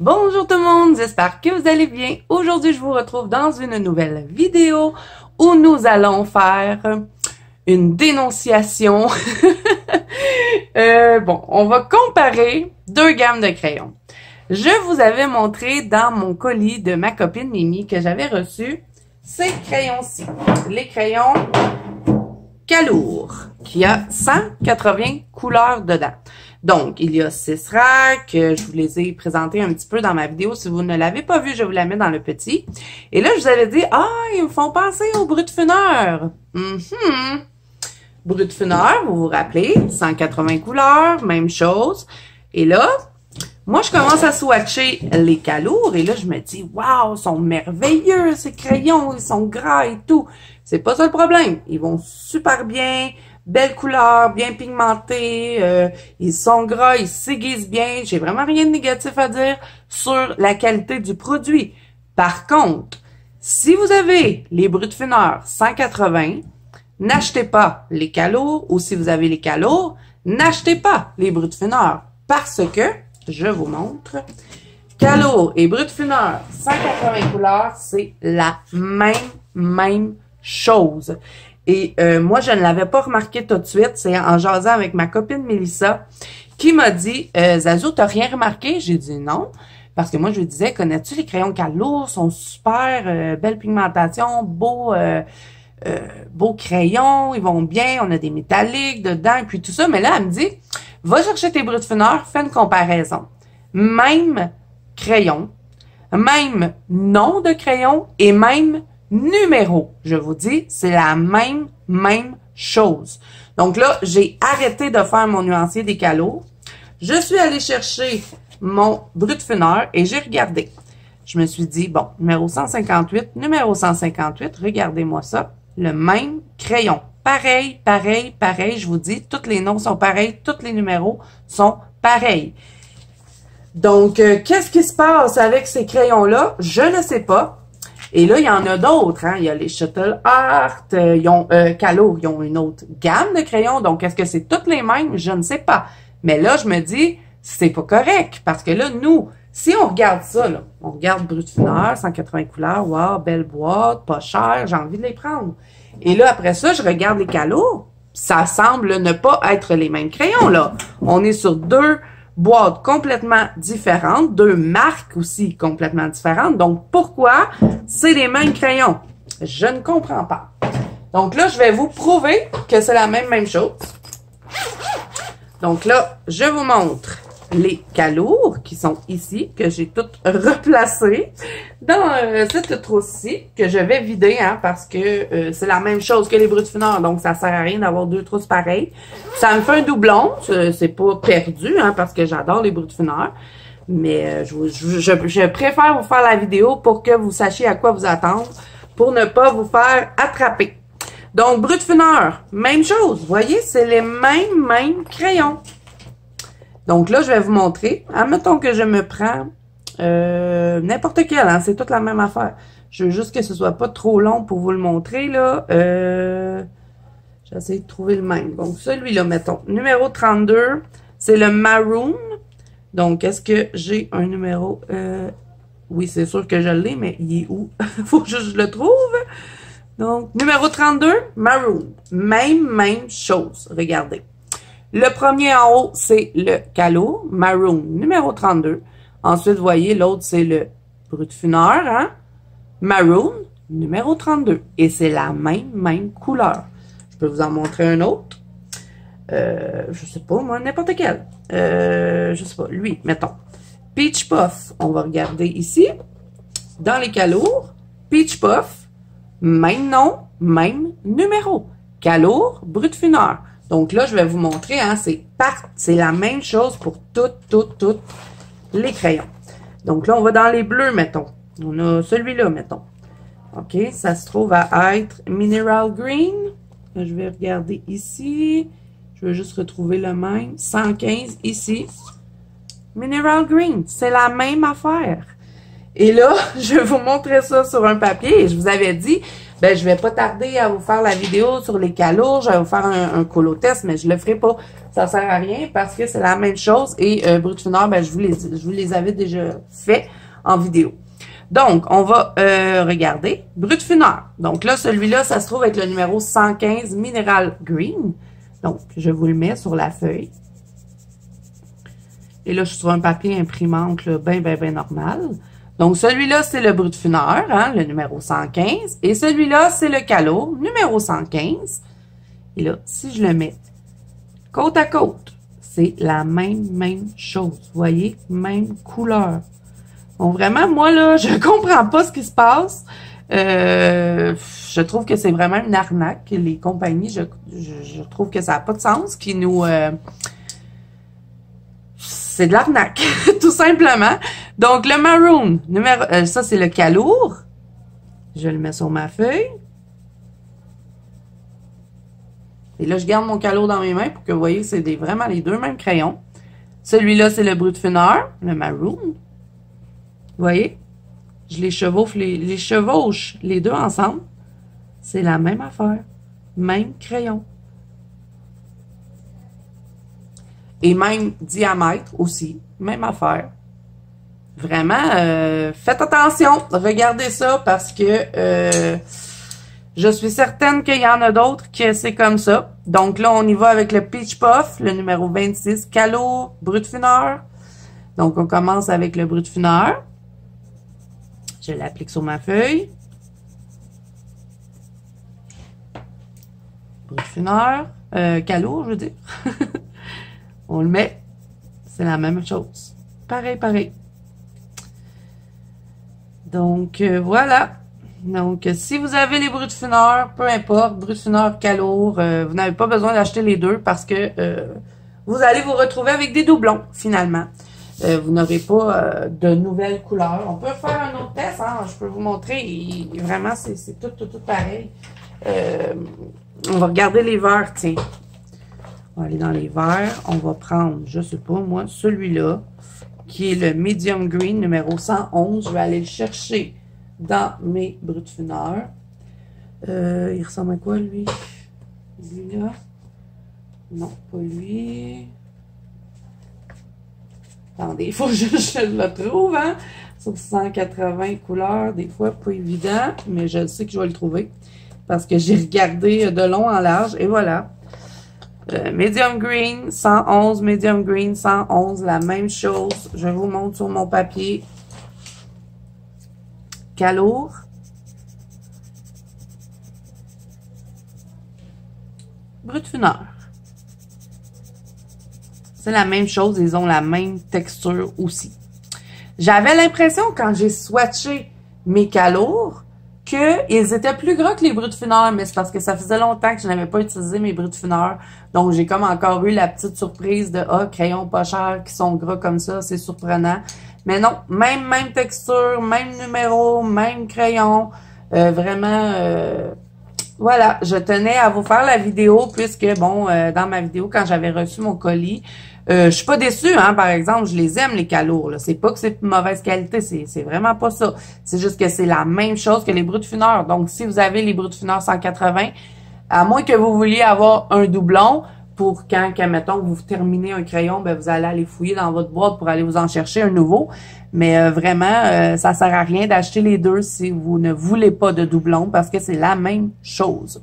Bonjour tout le monde, j'espère que vous allez bien. Aujourd'hui, je vous retrouve dans une nouvelle vidéo où nous allons faire une dénonciation. Bon, on va comparer deux gammes de crayons. Je vous avais montré dans mon colis de ma copine Mimi que j'avais reçu ces crayons-ci. Les crayons Calour, qui a 180 couleurs dedans. Donc, il y a 6 racks, je vous les ai présentés un petit peu dans ma vidéo. Si vous ne l'avez pas vu, je vous la mets dans le petit. Et là, je vous avais dit, ils me font penser au Brutfunner. Brutfunner, vous vous rappelez, 180 couleurs, même chose. Et là, moi, je commence à swatcher les Calour et là, je me dis, waouh, ils sont merveilleux, ces crayons, ils sont gras et tout. C'est pas ça le problème. Ils vont super bien, belle couleur, bien pigmentés, ils sont gras, ils s'aiguisent bien. J'ai vraiment rien de négatif à dire sur la qualité du produit. Par contre, si vous avez les Brutfunner 180, n'achetez pas les Calour, ou si vous avez les Calour, n'achetez pas les Brutfunner parce que, je vous montre, Calour et Brutfunner 180 couleurs, c'est la même chose. Et moi, je ne l'avais pas remarqué tout de suite. C'est en jasant avec ma copine Mélissa qui m'a dit « Zazo, t'as rien remarqué? » J'ai dit non. Parce que moi, je lui disais « Connais-tu les crayons Calour? Ils sont super, belle pigmentation, beaux crayons, ils vont bien, on a des métalliques dedans, et puis tout ça. » Mais là, elle me dit « Va chercher tes Brutfunner, fais une comparaison. Même crayon, même nom de crayon et même numéro. Je vous dis, c'est la même chose. Donc là, j'ai arrêté de faire mon nuancier des Calour. Je suis allée chercher mon Brutfunner et j'ai regardé. Je me suis dit, bon, numéro 158, regardez-moi ça. Le même crayon. Pareil, je vous dis, tous les noms sont pareils, tous les numéros sont pareils. Donc, qu'est-ce qui se passe avec ces crayons-là? Je ne sais pas. Et là, il y en a d'autres, hein. Il y a les Shuttle Art, Calour, ils ont une autre gamme de crayons. Donc, est-ce que c'est toutes les mêmes? Je ne sais pas. Mais là, je me dis, c'est pas correct. Parce que là, nous, si on regarde ça, là, on regarde Brutfunner, 180 couleurs, wow, belle boîte, pas cher, j'ai envie de les prendre. Et là, après ça, je regarde les Calour. Ça semble ne pas être les mêmes crayons, là. On est sur deux boîtes complètement différentes, deux marques aussi complètement différentes. Donc, pourquoi c'est les mêmes crayons? Je ne comprends pas. Donc là, je vais vous prouver que c'est la même chose. Donc là, je vous montre les Calour qui sont ici, que j'ai toutes replacées dans cette trousse-ci, que je vais vider, hein, parce que c'est la même chose que les Brutfunner, donc ça sert à rien d'avoir deux trousses pareilles. Ça me fait un doublon, c'est pas perdu, hein, parce que j'adore les Brutfunner, mais je préfère vous faire la vidéo pour que vous sachiez à quoi vous attendre, pour ne pas vous faire attraper. Donc, Brutfunner, même chose, vous voyez, c'est les mêmes crayons. Donc là, je vais vous montrer. Admettons que je me prends n'importe quel, hein, c'est toute la même affaire. Je veux juste que ce soit pas trop long pour vous le montrer, là. J'essaie de trouver le même. Donc, celui-là, mettons. Numéro 32, c'est le Maroon. Donc, est-ce que j'ai un numéro? Oui, c'est sûr que je l'ai, mais il est où? Faut que je le trouve. Donc, numéro 32, Maroon. Même chose. Regardez. Le premier en haut, c'est le Calour, Maroon, numéro 32. Ensuite, vous voyez, l'autre, c'est le Brutfunner, hein? Maroon, numéro 32. Et c'est la même couleur. Je peux vous en montrer un autre. Je sais pas, moi, n'importe quel. Je sais pas, lui, mettons. Peach Puff, on va regarder ici. Dans les Calour, Peach Puff, même nom, même numéro. Calour, Brutfunner. Donc là, je vais vous montrer, hein, c'est la même chose pour toutes les crayons. Donc là, on va dans les bleus, mettons. On a celui-là, mettons. OK, ça se trouve à être Mineral Green. Je vais regarder ici. Je vais juste retrouver le même. 115 ici. Mineral Green, c'est la même affaire. Et là, je vais vous montrer ça sur un papier. Et je vous avais dit, ben je vais pas tarder à vous faire la vidéo sur les calours. Je vais vous faire un colo-test, mais je le ferai pas. Ça sert à rien parce que c'est la même chose. Et Brut-Fineur, ben je vous les avais déjà fait en vidéo. Donc, on va regarder Brut-Fineur. Donc là, celui-là, ça se trouve avec le numéro 115 Mineral Green. Donc, je vous le mets sur la feuille. Et là, je suis sur un papier imprimante, là, bien normal. Donc, celui-là, c'est le Brut-Fineur, hein, le numéro 115. Et celui-là, c'est le Calour, numéro 115. Et là, si je le mets côte à côte, c'est la même chose. Vous voyez? Même couleur. Bon, vraiment, moi, là, je comprends pas ce qui se passe. Je trouve que c'est vraiment une arnaque. Les compagnies, je trouve que ça n'a pas de sens. Qui nous... c'est de l'arnaque, tout simplement. Donc, le maroon, ça, c'est le Calour. Je le mets sur ma feuille. Et là, je garde mon Calour dans mes mains pour que vous voyez que c'est vraiment les deux mêmes crayons. Celui-là, c'est le Brut-Fineur, le maroon. Vous voyez? Je les chevauche, les deux ensemble. C'est la même affaire. Même crayon. Et même diamètre aussi. Même affaire. Vraiment, faites attention. Regardez ça parce que je suis certaine qu'il y en a d'autres que c'est comme ça. Donc là, on y va avec le Peach Puff, le numéro 26, Calour, Brut-Fineur. Donc, on commence avec le Brut-Fineur. Je l'applique sur ma feuille. Brut-Fineur. Calour, je veux dire. On le met. C'est la même chose. Pareil. Donc, voilà. Donc, si vous avez les Brut-Fineur, peu importe, Brut-Fineur, Calour, vous n'avez pas besoin d'acheter les deux parce que vous allez vous retrouver avec des doublons, finalement. Vous n'aurez pas de nouvelles couleurs. On peut faire un autre test, hein, je peux vous montrer. Et vraiment, c'est tout pareil. On va regarder les verts, tiens. On va aller dans les verts. On va prendre, je sais pas moi, celui-là, qui est le Medium Green, numéro 111. Je vais aller le chercher dans mes Brut-Fineur. Il ressemble à quoi, lui? Lui-là? Non, pas lui. Attendez, il faut que je le trouve, hein? Sur 180 couleurs, des fois, pas évident, mais je sais que je vais le trouver. Parce que j'ai regardé de long en large, et voilà. Medium Green, 111, Medium Green, 111, la même chose. Je vous montre sur mon papier. Calour. Brut-Fineur. C'est la même chose, ils ont la même texture aussi. J'avais l'impression, quand j'ai swatché mes Calours, qu'ils étaient plus gras que les Brut-Fineur, mais c'est parce que ça faisait longtemps que je n'avais pas utilisé mes Brut-Fineur. Donc, j'ai comme encore eu la petite surprise de « Ah, crayons pas chers qui sont gras comme ça, c'est surprenant. » Mais non, même texture, même numéro, même crayon. Vraiment, voilà, je tenais à vous faire la vidéo puisque, bon, dans ma vidéo, quand j'avais reçu mon colis, je suis pas déçue, hein, par exemple, je les aime, les Calours, là. C'est pas que c'est de mauvaise qualité, c'est vraiment pas ça. C'est juste que c'est la même chose que les Brut-Fineur. Donc, si vous avez les Brut-Fineur 180, à moins que vous vouliez avoir un doublon, pour quand, mettons, vous terminez un crayon, ben vous allez aller fouiller dans votre boîte pour aller vous en chercher un nouveau. Mais vraiment, ça sert à rien d'acheter les deux si vous ne voulez pas de doublon parce que c'est la même chose.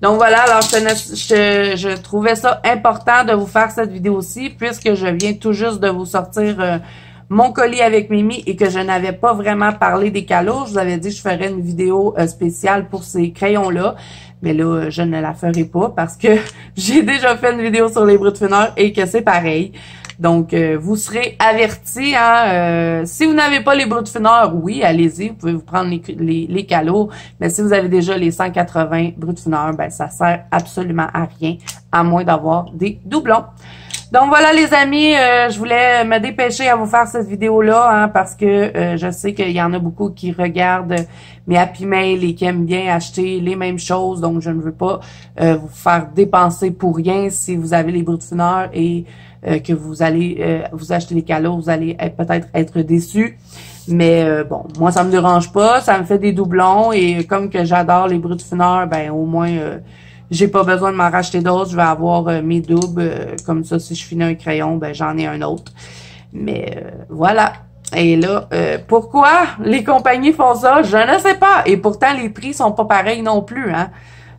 Donc voilà, alors je trouvais ça important de vous faire cette vidéo-ci puisque je viens tout juste de vous sortir mon colis avec Mimi et que je n'avais pas vraiment parlé des Calours. Je vous avais dit que je ferais une vidéo spéciale pour ces crayons-là. Mais là, je ne la ferai pas parce que j'ai déjà fait une vidéo sur les Brut-Fineur et que c'est pareil. Donc, vous serez avertis. Hein, si vous n'avez pas les Brut-Fineur, oui, allez-y, vous pouvez vous prendre les Calours. Mais si vous avez déjà les 180 Brut-Fineur, ben ça sert absolument à rien, à moins d'avoir des doublons. Donc voilà les amis, je voulais me dépêcher à vous faire cette vidéo-là hein, parce que je sais qu'il y en a beaucoup qui regardent mes Happy Mail et qui aiment bien acheter les mêmes choses. Donc je ne veux pas vous faire dépenser pour rien si vous avez les Brut-Fineur et que vous allez vous acheter les calours, vous allez peut-être être déçus. Mais bon, moi, ça me dérange pas. Ça me fait des doublons. Et comme que j'adore les bruts de fineur, ben au moins, j'ai pas besoin de m'en racheter d'autres. Je vais avoir mes doubles. Comme ça, si je finis un crayon, ben j'en ai un autre. Mais voilà. Et là, pourquoi les compagnies font ça? Je ne sais pas. Et pourtant, les prix sont pas pareils non plus, hein.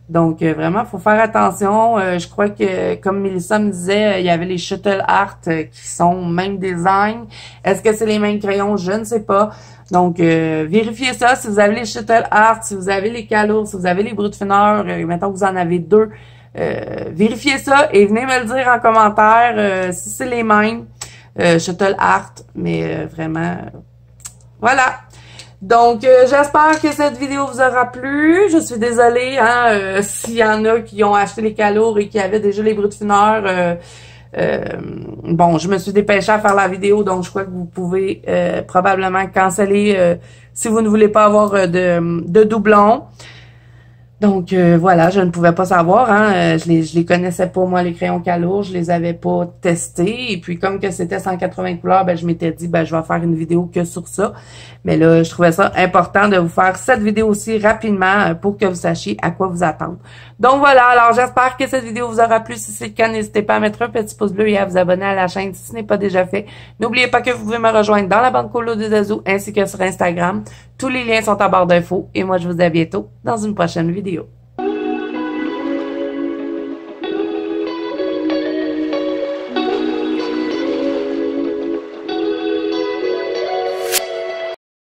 Donc, vraiment, faut faire attention. Je crois que, comme Mélissa me disait, il y avait les Shuttle Art qui sont même design. Est-ce que c'est les mêmes crayons? Je ne sais pas. Donc, vérifiez ça. Si vous avez les Shuttle Art, si vous avez les calours, si vous avez les bruts de fineur, mettons que vous en avez deux, vérifiez ça et venez me le dire en commentaire si c'est les mêmes. Shuttle Art, mais vraiment, voilà. Donc, j'espère que cette vidéo vous aura plu. Je suis désolée hein, s'il y en a qui ont acheté les calours et qui avaient déjà les bruts de fineur. Bon, je me suis dépêchée à faire la vidéo, donc je crois que vous pouvez probablement canceller si vous ne voulez pas avoir de doublons. Donc voilà, je ne pouvais pas savoir, hein, je les connaissais pas moi les crayons calours, je les avais pas testés et puis comme que c'était 180 couleurs, ben je m'étais dit ben je vais faire une vidéo que sur ça. Mais là, je trouvais ça important de vous faire cette vidéo aussi rapidement pour que vous sachiez à quoi vous attendre. Donc voilà, alors j'espère que cette vidéo vous aura plu. Si c'est le cas, n'hésitez pas à mettre un petit pouce bleu et à vous abonner à la chaîne si ce n'est pas déjà fait. N'oubliez pas que vous pouvez me rejoindre dans la bande colo de Zazu ainsi que sur Instagram. Tous les liens sont en barre d'infos et moi je vous dis à bientôt dans une prochaine vidéo.